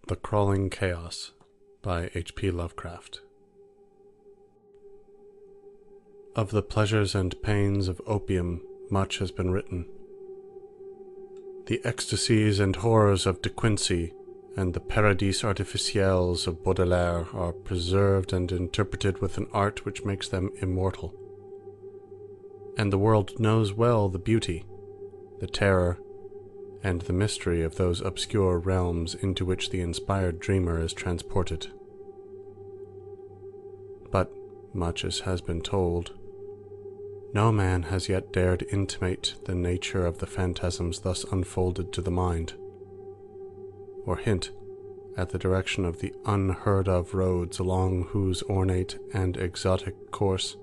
The Crawling Chaos by H.P. Lovecraft. Of the pleasures and pains of opium much has been written. The ecstasies and horrors of De Quincey and the paradis artificiels of Baudelaire are preserved and interpreted with an art which makes them immortal. And the world knows well the beauty, the terror, and the mystery of those obscure realms into which the inspired dreamer is transported. But, much as has been told, no man has yet dared intimate the nature of the phantasms thus unfolded to the mind, or hint at the direction of the unheard-of roads along whose ornate and exotic course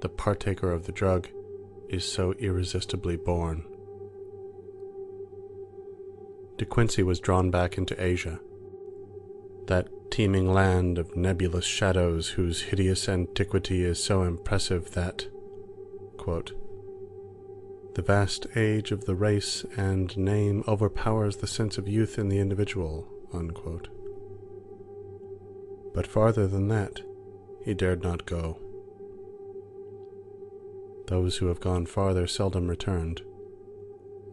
the partaker of the drug is so irresistibly borne. De Quincey was drawn back into Asia, that teeming land of nebulous shadows whose hideous antiquity is so impressive that, quote, the vast age of the race and name overpowers the sense of youth in the individual, unquote. But farther than that, he dared not go. Those who have gone farther seldom returned,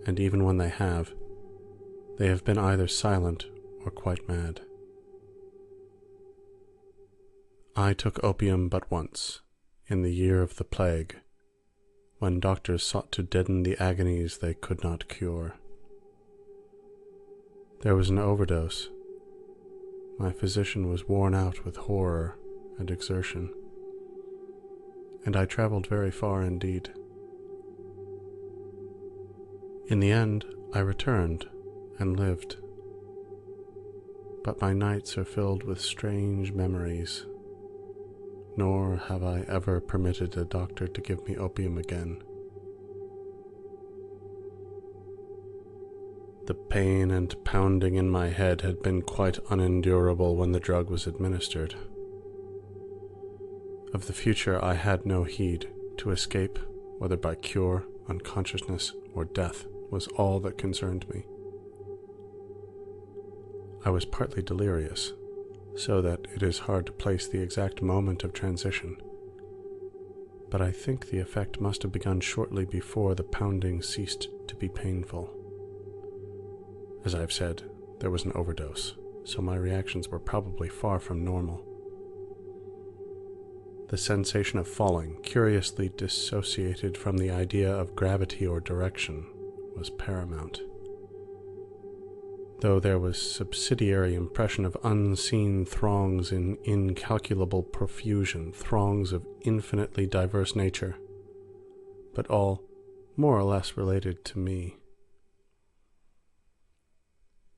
and even when they have been either silent or quite mad. I took opium but once, in the year of the plague, when doctors sought to deaden the agonies they could not cure. There was an overdose. My physician was worn out with horror and exertion, and I traveled very far indeed. In the end, I returned and lived, but my nights are filled with strange memories, nor have I ever permitted a doctor to give me opium again. The pain and pounding in my head had been quite unendurable when the drug was administered. Of the future I had no heed. To escape, whether by cure, unconsciousness, or death, was all that concerned me. I was partly delirious, so that it is hard to place the exact moment of transition, but I think the effect must have begun shortly before the pounding ceased to be painful. As I've said, there was an overdose, so my reactions were probably far from normal. The sensation of falling, curiously dissociated from the idea of gravity or direction, was paramount, though there was subsidiary impression of unseen throngs in incalculable profusion, throngs of infinitely diverse nature, but all more or less related to me.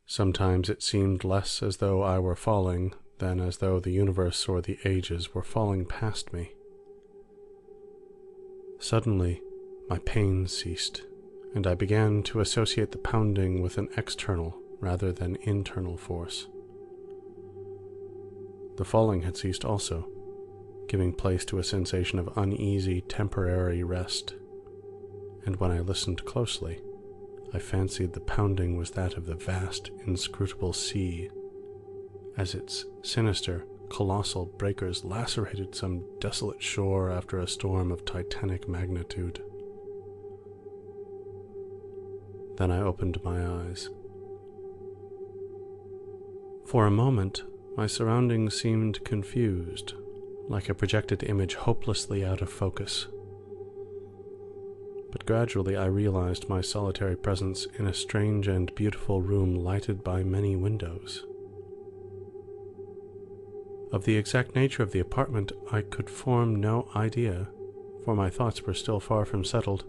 Sometimes it seemed less as though I were falling than as though the universe or the ages were falling past me. Suddenly, my pain ceased, and I began to associate the pounding with an external rather than internal force. The falling had ceased also, giving place to a sensation of uneasy, temporary rest, and when I listened closely, I fancied the pounding was that of the vast, inscrutable sea, as its sinister, colossal breakers lacerated some desolate shore after a storm of titanic magnitude. Then I opened my eyes. For a moment, my surroundings seemed confused, like a projected image hopelessly out of focus. But gradually I realized my solitary presence in a strange and beautiful room lighted by many windows. Of the exact nature of the apartment I could form no idea, for my thoughts were still far from settled.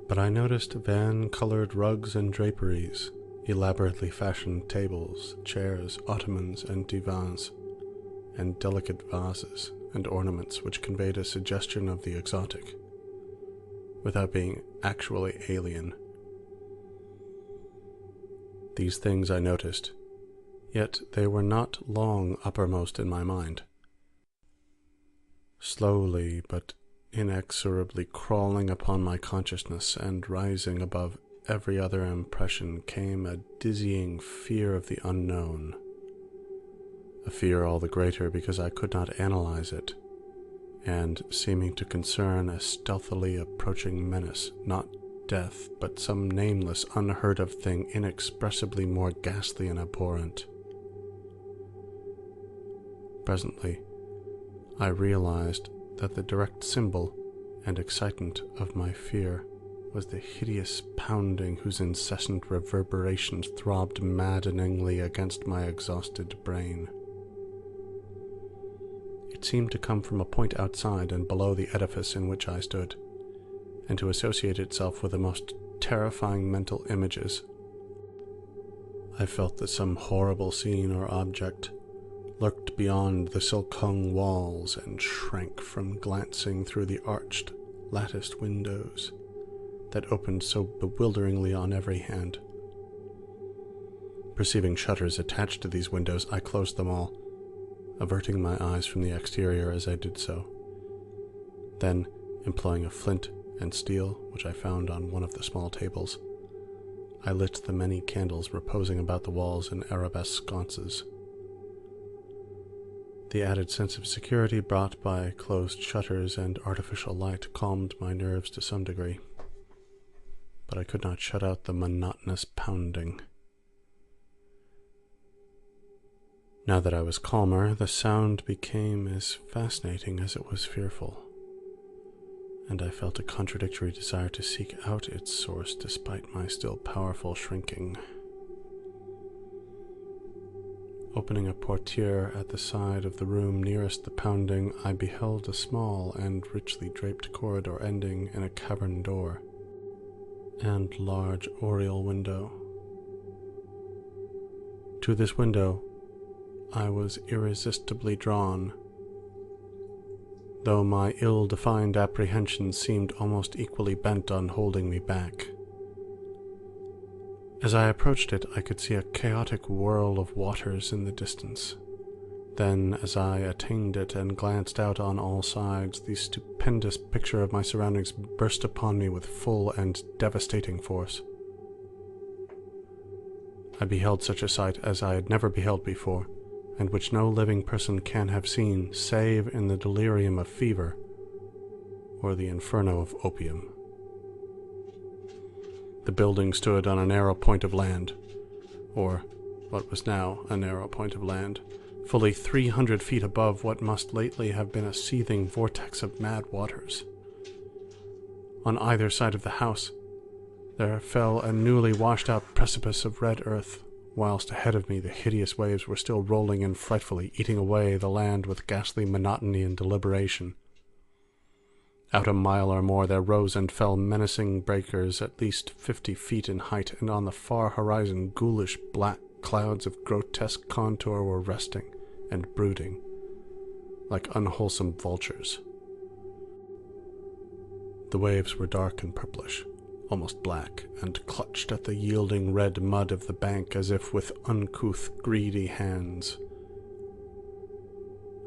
But I noticed van-colored rugs and draperies, elaborately fashioned tables, chairs, ottomans, and divans, and delicate vases and ornaments which conveyed a suggestion of the exotic, without being actually alien. These things I noticed, yet they were not long uppermost in my mind. Slowly but inexorably crawling upon my consciousness and rising above every other impression came a dizzying fear of the unknown, a fear all the greater because I could not analyze it, and seeming to concern a stealthily approaching menace, not death, but some nameless, unheard-of thing inexpressibly more ghastly and abhorrent. Presently, I realized that the direct symbol and excitant of my fear was the hideous pounding whose incessant reverberations throbbed maddeningly against my exhausted brain. It seemed to come from a point outside and below the edifice in which I stood, and to associate itself with the most terrifying mental images. I felt that some horrible scene or object lurked beyond the silk-hung walls and shrank from glancing through the arched, latticed windows that opened so bewilderingly on every hand. Perceiving shutters attached to these windows, I closed them all, averting my eyes from the exterior as I did so. Then, employing a flint and steel which I found on one of the small tables, I lit the many candles reposing about the walls in arabesque sconces. The added sense of security brought by closed shutters and artificial light calmed my nerves to some degree, but I could not shut out the monotonous pounding. Now that I was calmer, the sound became as fascinating as it was fearful, and I felt a contradictory desire to seek out its source despite my still powerful shrinking. Opening a portiere at the side of the room nearest the pounding, I beheld a small and richly draped corridor ending in a cavern door and large oriel window. To this window I was irresistibly drawn, though my ill-defined apprehensions seemed almost equally bent on holding me back. As I approached it, I could see a chaotic whirl of waters in the distance. Then, as I attained it and glanced out on all sides, the stupendous picture of my surroundings burst upon me with full and devastating force. I beheld such a sight as I had never beheld before, and which no living person can have seen save in the delirium of fever or the inferno of opium. The building stood on a narrow point of land, or what was now a narrow point of land, fully 300 feet above what must lately have been a seething vortex of mad waters. On either side of the house there fell a newly washed-out precipice of red earth, whilst ahead of me the hideous waves were still rolling in frightfully, eating away the land with ghastly monotony and deliberation. Out a mile or more there rose and fell menacing breakers at least 50 feet in height, and on the far horizon ghoulish black clouds of grotesque contour were resting and brooding, like unwholesome vultures. The waves were dark and purplish, almost black, and clutched at the yielding red mud of the bank as if with uncouth, greedy hands.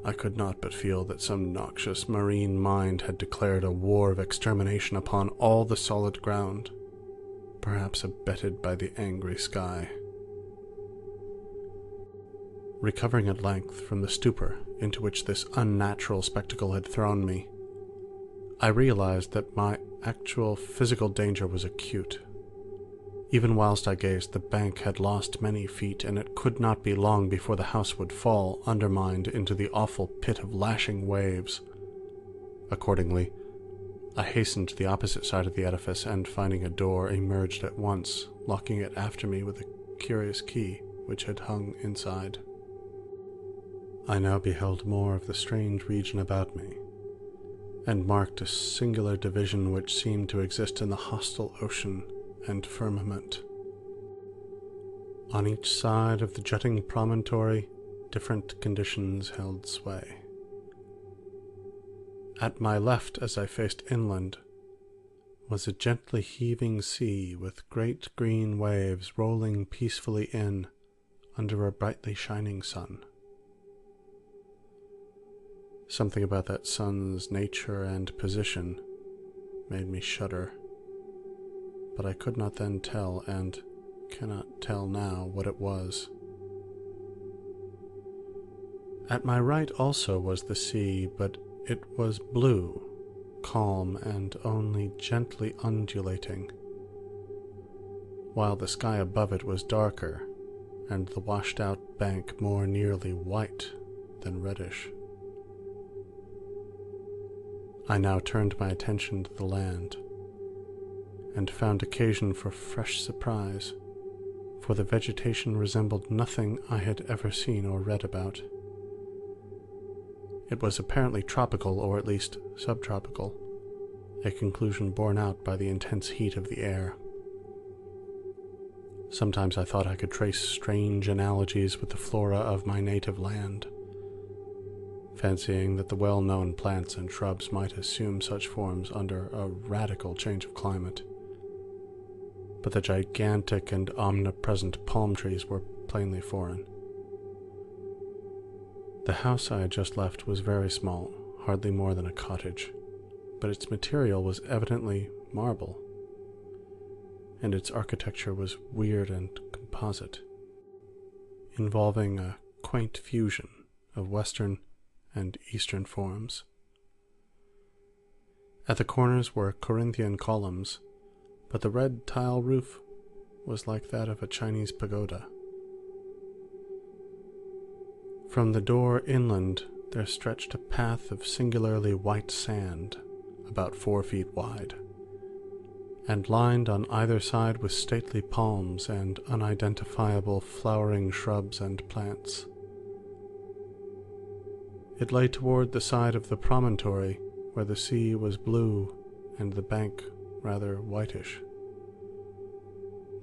I could not but feel that some noxious marine mind had declared a war of extermination upon all the solid ground, perhaps abetted by the angry sky. Recovering at length from the stupor into which this unnatural spectacle had thrown me, I realized that my actual physical danger was acute. Even whilst I gazed, the bank had lost many feet, and it could not be long before the house would fall, undermined, into the awful pit of lashing waves. Accordingly, I hastened to the opposite side of the edifice, and finding a door, emerged at once, locking it after me with a curious key which had hung inside. I now beheld more of the strange region about me, and marked a singular division which seemed to exist in the hostile ocean and firmament. On each side of the jutting promontory, different conditions held sway. At my left, as I faced inland, was a gently heaving sea with great green waves rolling peacefully in under a brightly shining sun. Something about that sun's nature and position made me shudder. but I could not then tell, and cannot tell now, what it was. At my right also was the sea, but it was blue, calm, and only gently undulating, while the sky above it was darker, and the washed-out bank more nearly white than reddish. I now turned my attention to the land, and found occasion for fresh surprise, for the vegetation resembled nothing I had ever seen or read about. It was apparently tropical, or at least subtropical, a conclusion borne out by the intense heat of the air. Sometimes I thought I could trace strange analogies with the flora of my native land, fancying that the well-known plants and shrubs might assume such forms under a radical change of climate. But the gigantic and omnipresent palm trees were plainly foreign. The house I had just left was very small, hardly more than a cottage, but its material was evidently marble, and its architecture was weird and composite, involving a quaint fusion of Western and Eastern forms. At the corners were Corinthian columns, but the red tile roof was like that of a Chinese pagoda. From the door inland there stretched a path of singularly white sand, about 4 feet wide, and lined on either side with stately palms and unidentifiable flowering shrubs and plants. It lay toward the side of the promontory, where the sea was blue and the bank rather whitish.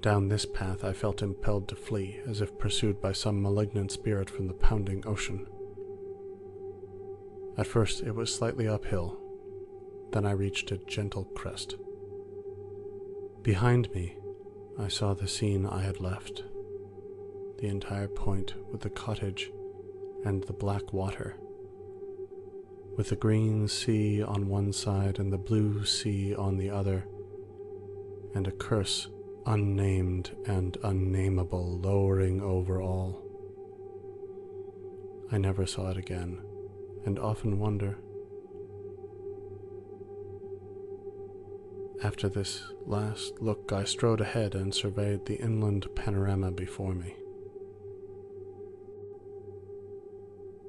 Down this path I felt impelled to flee, as if pursued by some malignant spirit from the pounding ocean. At first it was slightly uphill, then I reached a gentle crest. Behind me I saw the scene I had left, the entire point with the cottage and the black water, with the green sea on one side and the blue sea on the other, and a curse unnamed and unnameable lowering over all. I never saw it again, and often wonder. After this last look, I strode ahead and surveyed the inland panorama before me.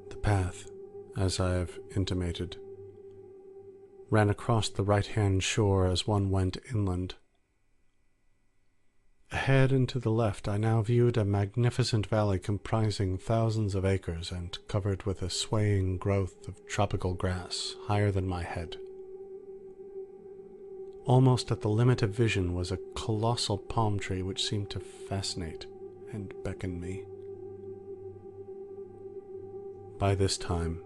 The path, as I have intimated, ran across the right-hand shore as one went inland. Ahead and to the left I now viewed a magnificent valley comprising thousands of acres and covered with a swaying growth of tropical grass higher than my head. Almost at the limit of vision was a colossal palm tree which seemed to fascinate and beckon me. By this time,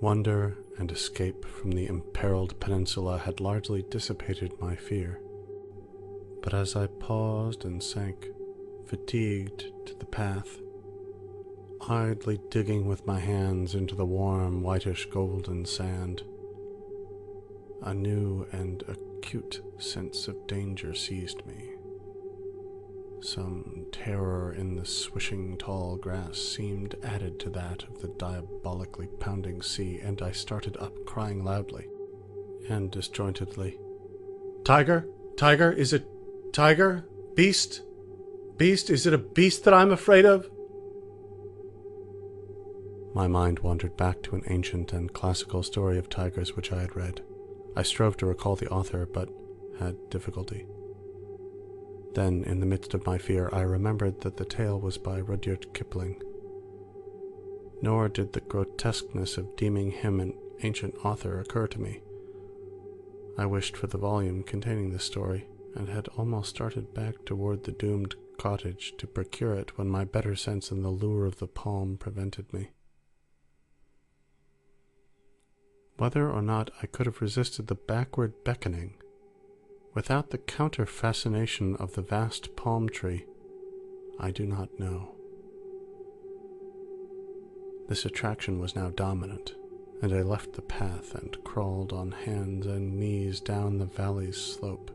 wonder and escape from the imperiled peninsula had largely dissipated my fear. But as I paused and sank, fatigued, to the path, idly digging with my hands into the warm, whitish golden sand, a new and acute sense of danger seized me. Some terror in the swishing tall grass seemed added to that of the diabolically pounding sea, and I started up, crying loudly and disjointedly, "Tiger? Tiger? Is it tiger? Beast? Beast? Is it a beast that I'm afraid of?" My mind wandered back to an ancient and classical story of tigers which I had read. I strove to recall the author, but had difficulty. Then, in the midst of my fear, I remembered that the tale was by Rudyard Kipling. Nor did the grotesqueness of deeming him an ancient author occur to me. I wished for the volume containing this story, and had almost started back toward the doomed cottage to procure it when my better sense and the lure of the palm prevented me. Whether or not I could have resisted the backward beckoning, without the counter-fascination of the vast palm tree, I do not know. This attraction was now dominant, and I left the path and crawled on hands and knees down the valley's slope,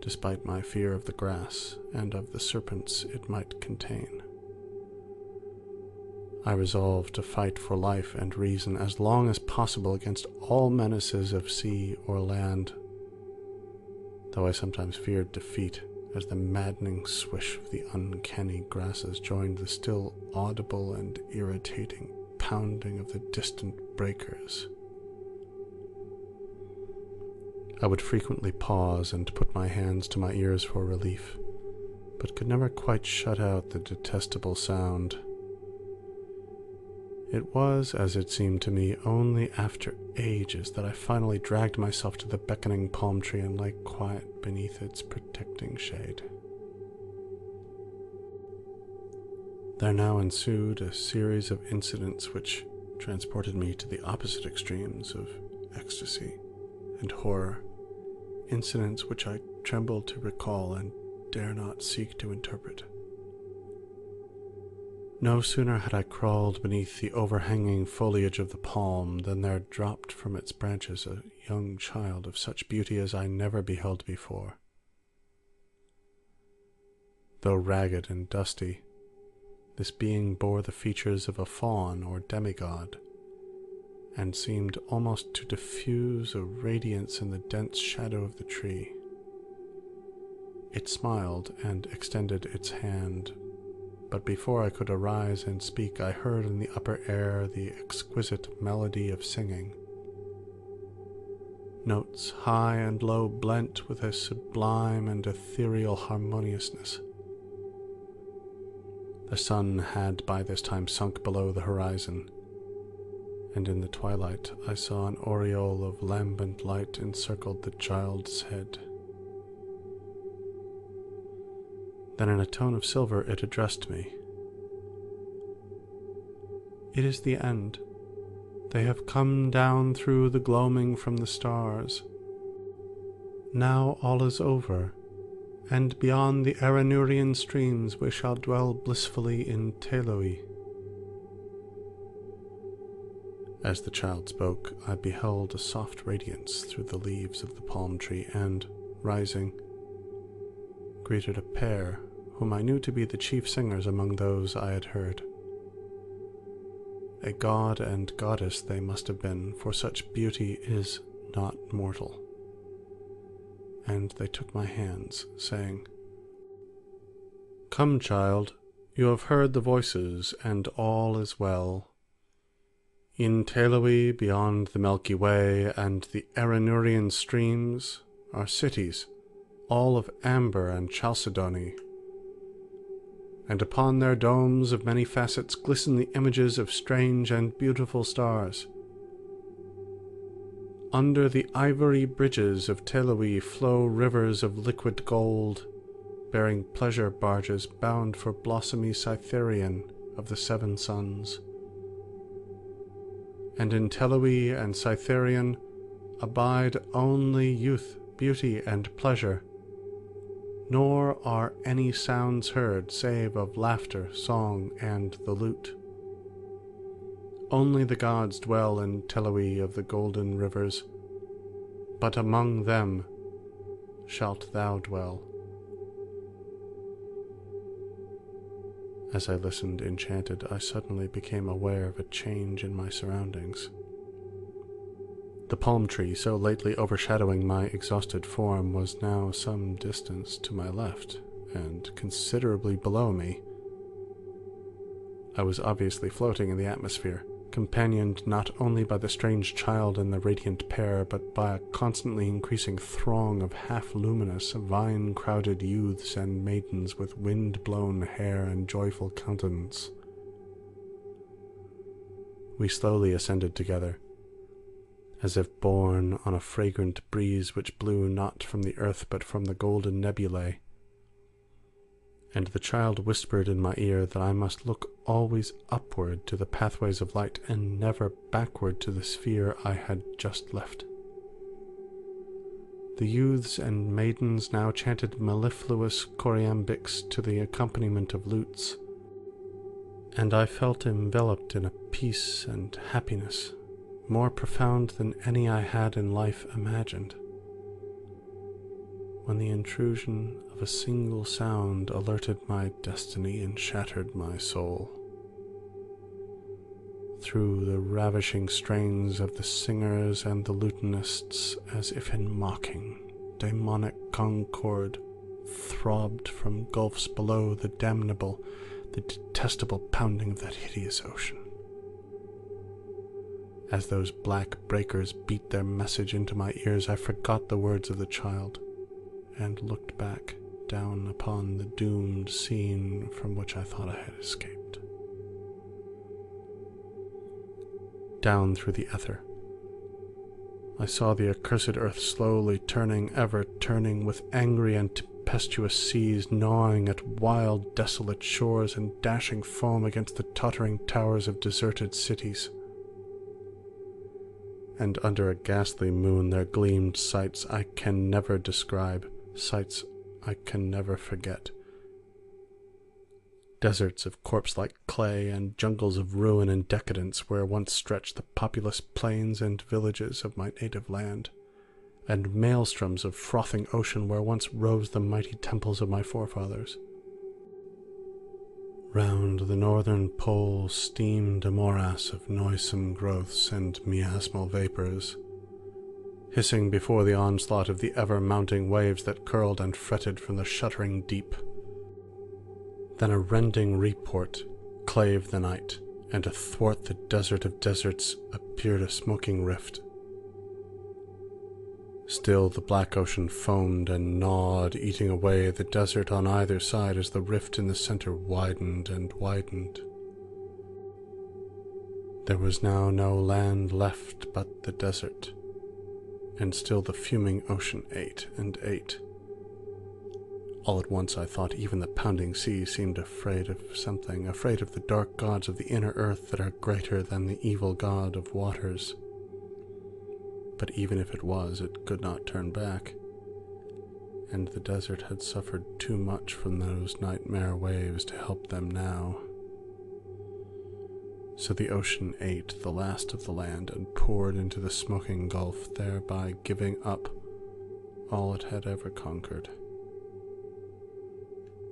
despite my fear of the grass and of the serpents it might contain. I resolved to fight for life and reason as long as possible against all menaces of sea or land, though I sometimes feared defeat as the maddening swish of the uncanny grasses joined the still audible and irritating pounding of the distant breakers. I would frequently pause and put my hands to my ears for relief, but could never quite shut out the detestable sound. It was, as it seemed to me, only after ages that I finally dragged myself to the beckoning palm tree and lay quiet beneath its protecting shade. There now ensued a series of incidents which transported me to the opposite extremes of ecstasy and horror, incidents which I tremble to recall and dare not seek to interpret. No sooner had I crawled beneath the overhanging foliage of the palm than there dropped from its branches a young child of such beauty as I never beheld before. Though ragged and dusty, this being bore the features of a faun or demigod, and seemed almost to diffuse a radiance in the dense shadow of the tree. It smiled and extended its hand, but before I could arise and speak, I heard in the upper air the exquisite melody of singing. Notes high and low blent with a sublime and ethereal harmoniousness. The sun had by this time sunk below the horizon, and in the twilight I saw an aureole of lambent light encircled the child's head. Then in a tone of silver it addressed me. "It is the end. They have come down through the gloaming from the stars. Now all is over, and beyond the Aranurian streams we shall dwell blissfully in Teloi." As the child spoke, I beheld a soft radiance through the leaves of the palm tree and, rising, greeted a pair whom I knew to be the chief singers among those I had heard. A god and goddess they must have been, for such beauty is not mortal. And they took my hands, saying, "Come, child, you have heard the voices, and all is well. In Teloi, beyond the Milky Way and the Aranurian streams, are cities, all of amber and chalcedony, and upon their domes of many facets glisten the images of strange and beautiful stars. Under the ivory bridges of Teloi flow rivers of liquid gold, bearing pleasure barges bound for blossomy Cytherean of the seven suns. And in Teloi and Cytherean abide only youth, beauty, and pleasure, nor are any sounds heard save of laughter, song, and the lute. Only the gods dwell in Teloi of the golden rivers, but among them shalt thou dwell." As I listened enchanted, I suddenly became aware of a change in my surroundings. The palm tree, so lately overshadowing my exhausted form, was now some distance to my left, and considerably below me. I was obviously floating in the atmosphere, companioned not only by the strange child and the radiant pair, but by a constantly increasing throng of half-luminous, vine-crowded youths and maidens with wind-blown hair and joyful countenance. We slowly ascended together, as if borne on a fragrant breeze which blew not from the earth but from the golden nebulae, and the child whispered in my ear that I must look always upward to the pathways of light and never backward to the sphere I had just left. The youths and maidens now chanted mellifluous choriambics to the accompaniment of lutes, and I felt enveloped in a peace and happiness more profound than any I had in life imagined. when the intrusion of a single sound alerted my destiny and shattered my soul. Through the ravishing strains of the singers and the lutanists, as if in mocking, demonic concord throbbed from gulfs below the damnable, the detestable pounding of that hideous ocean. As those black breakers beat their message into my ears, I forgot the words of the child, and looked back down upon the doomed scene from which I thought I had escaped. Down through the ether, I saw the accursed earth slowly turning, ever turning, with angry and tempestuous seas gnawing at wild, desolate shores and dashing foam against the tottering towers of deserted cities. And under a ghastly moon there gleamed sights I can never describe, sights I can never forget. Deserts of corpse-like clay and jungles of ruin and decadence where once stretched the populous plains and villages of my native land, and maelstroms of frothing ocean where once rose the mighty temples of my forefathers. Round the northern pole steamed a morass of noisome growths and miasmal vapors, hissing before the onslaught of the ever-mounting waves that curled and fretted from the shuddering deep. Then a rending report clave the night, and athwart the desert of deserts appeared a smoking rift. Still the black ocean foamed and gnawed, eating away the desert on either side as the rift in the center widened and widened. There was now no land left but the desert, and still the fuming ocean ate and ate. All at once I thought even the pounding sea seemed afraid of something, afraid of the dark gods of the inner earth that are greater than the evil god of waters. But even if it was, it could not turn back, and the desert had suffered too much from those nightmare waves to help them now. So the ocean ate the last of the land and poured into the smoking gulf, thereby giving up all it had ever conquered.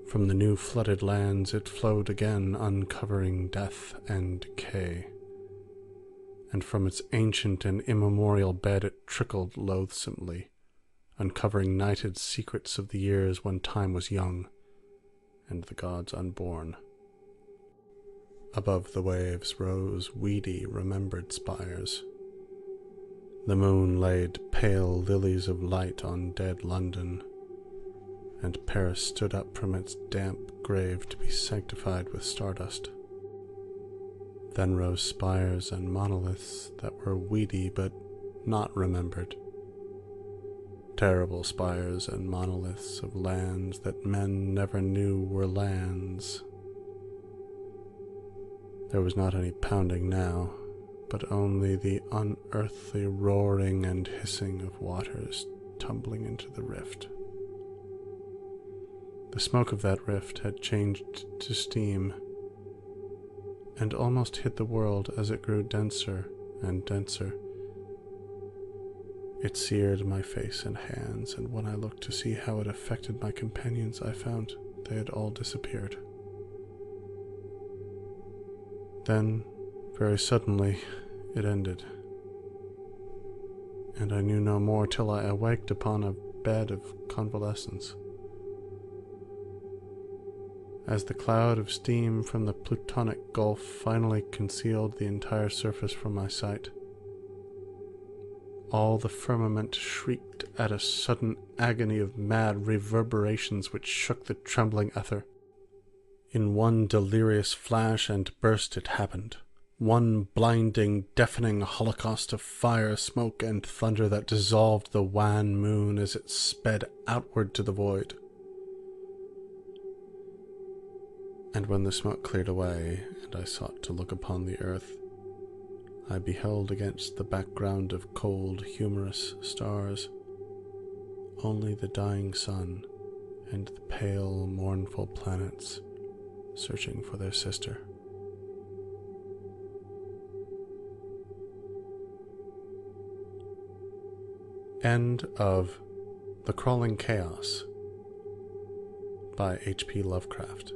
From the new flooded lands it flowed again, uncovering death and decay, and from its ancient and immemorial bed it trickled loathsomely, uncovering nighted secrets of the years when time was young and the gods unborn. Above the waves rose weedy, remembered spires. The moon laid pale lilies of light on dead London, and Paris stood up from its damp grave to be sanctified with stardust. Then rose spires and monoliths that were weedy but not remembered. Terrible spires and monoliths of lands that men never knew were lands. There was not any pounding now, but only the unearthly roaring and hissing of waters tumbling into the rift. The smoke of that rift had changed to steam, and almost hid the world as it grew denser and denser. It seared my face and hands, and when I looked to see how it affected my companions, I found they had all disappeared. Then, very suddenly, it ended, and I knew no more till I awaked upon a bed of convalescence. As the cloud of steam from the plutonic gulf finally concealed the entire surface from my sight, all the firmament shrieked at a sudden agony of mad reverberations which shook the trembling ether. In one delirious flash and burst it happened, one blinding, deafening holocaust of fire, smoke, and thunder that dissolved the wan moon as it sped outward to the void. And when the smoke cleared away, and I sought to look upon the earth, I beheld against the background of cold, humorous stars only the dying sun and the pale, mournful planets searching for their sister. End of The Crawling Chaos by H.P. Lovecraft.